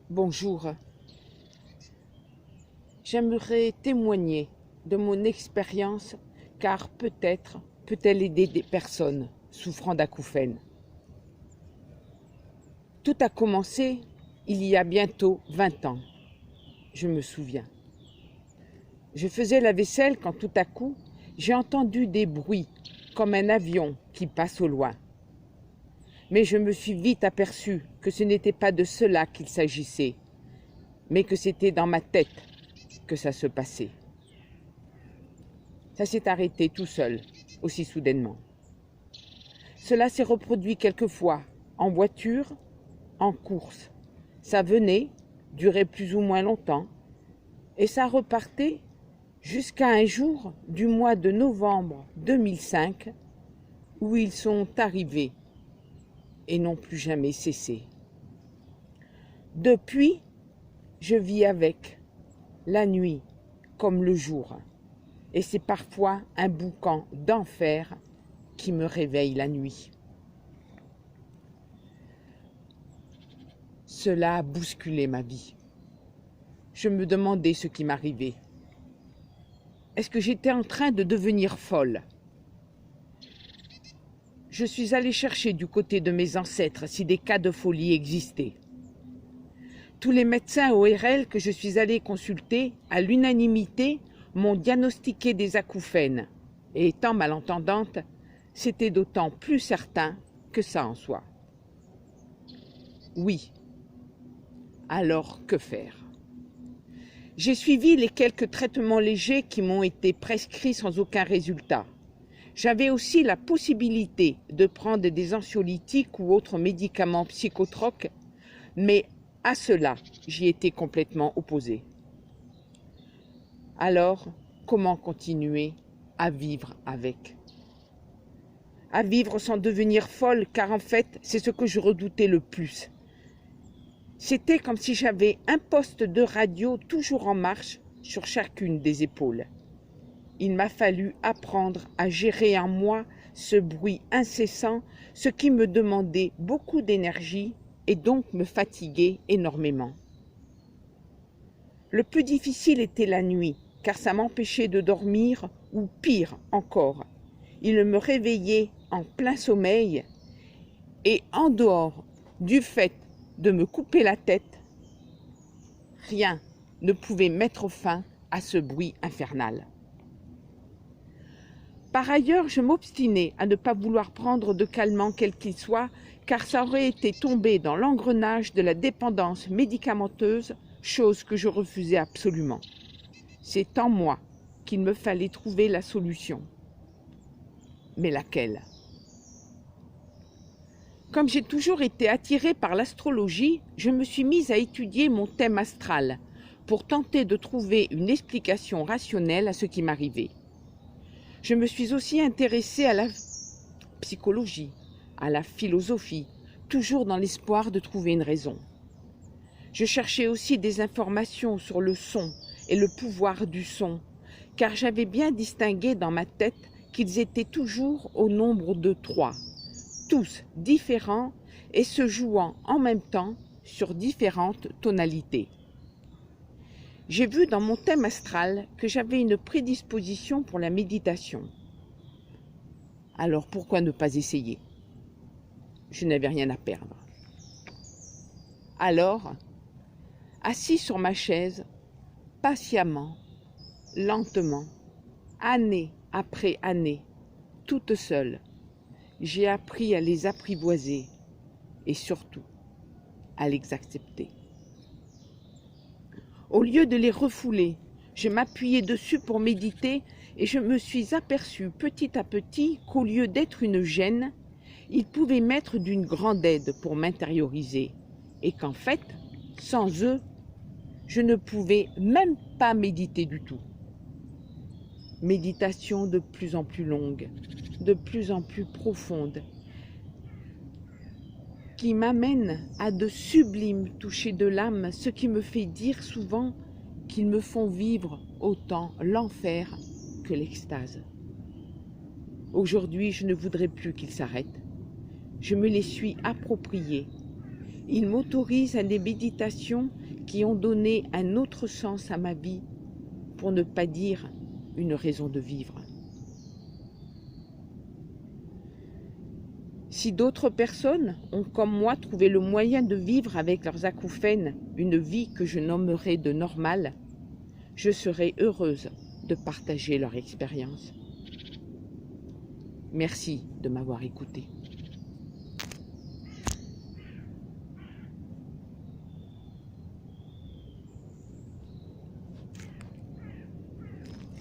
Bonjour, j'aimerais témoigner de mon expérience car peut-être peut-elle aider des personnes souffrant d'acouphènes. Tout a commencé il y a bientôt 20 ans, je me souviens. Je faisais la vaisselle quand tout à coup j'ai entendu des bruits comme un avion qui passe au loin. Mais je me suis vite aperçu que ce n'était pas de cela qu'il s'agissait, mais que c'était dans ma tête que ça se passait. Ça s'est arrêté tout seul, aussi soudainement. Cela s'est reproduit quelquefois, en voiture, en course. Ça venait, durait plus ou moins longtemps, et ça repartait jusqu'à un jour du mois de novembre 2005, où ils sont arrivés et n'ont plus jamais cessé. Depuis, je vis avec, la nuit comme le jour, et c'est parfois un boucan d'enfer qui me réveille la nuit. Cela a bousculé ma vie. Je me demandais ce qui m'arrivait. Est-ce que j'étais en train de devenir folle? Je suis allée chercher du côté de mes ancêtres si des cas de folie existaient. Tous les médecins ORL que je suis allée consulter, à l'unanimité, m'ont diagnostiqué des acouphènes. Et étant malentendante, c'était d'autant plus certain que ça en soit. Oui. Alors, que faire? J'ai suivi les quelques traitements légers qui m'ont été prescrits sans aucun résultat. J'avais aussi la possibilité de prendre des anxiolytiques ou autres médicaments psychotropes, mais à cela, j'y étais complètement opposée. Alors, comment continuer à vivre avec? À vivre sans devenir folle, car en fait, c'est ce que je redoutais le plus. C'était comme si j'avais un poste de radio toujours en marche sur chacune des épaules. Il m'a fallu apprendre à gérer en moi ce bruit incessant, ce qui me demandait beaucoup d'énergie et donc me fatiguait énormément. Le plus difficile était la nuit, car ça m'empêchait de dormir, ou pire encore, il me réveillait en plein sommeil et en dehors du fait de me couper la tête, rien ne pouvait mettre fin à ce bruit infernal. Par ailleurs, je m'obstinais à ne pas vouloir prendre de calmant quel qu'il soit, car ça aurait été tomber dans l'engrenage de la dépendance médicamenteuse, chose que je refusais absolument. C'est en moi qu'il me fallait trouver la solution. Mais laquelle? Comme j'ai toujours été attirée par l'astrologie, je me suis mise à étudier mon thème astral pour tenter de trouver une explication rationnelle à ce qui m'arrivait. Je me suis aussi intéressée à la psychologie, à la philosophie, toujours dans l'espoir de trouver une raison. Je cherchais aussi des informations sur le son et le pouvoir du son, car j'avais bien distingué dans ma tête qu'ils étaient toujours au nombre de 3, tous différents et se jouant en même temps sur différentes tonalités. J'ai vu dans mon thème astral que j'avais une prédisposition pour la méditation. Alors pourquoi ne pas essayer? Je n'avais rien à perdre. Alors, assis sur ma chaise, patiemment, lentement, année après année, toute seule, j'ai appris à les apprivoiser et surtout à les accepter. Au lieu de les refouler, je m'appuyais dessus pour méditer et je me suis aperçue petit à petit qu'au lieu d'être une gêne, ils pouvaient m'être d'une grande aide pour m'intérioriser et qu'en fait, sans eux, je ne pouvais même pas méditer du tout. Méditation de plus en plus longue, de plus en plus profonde, qui m'amène à de sublimes touchés de l'âme, ce qui me fait dire souvent qu'ils me font vivre autant l'enfer que l'extase. Aujourd'hui, je ne voudrais plus qu'ils s'arrêtent. Je me les suis appropriés Il m'autorise à des méditations qui ont donné un autre sens à ma vie, pour ne pas dire une raison de vivre. Si d'autres personnes ont comme moi trouvé le moyen de vivre avec leurs acouphènes une vie que je nommerai de normale, je serai heureuse de partager leur expérience. Merci de m'avoir écoutée.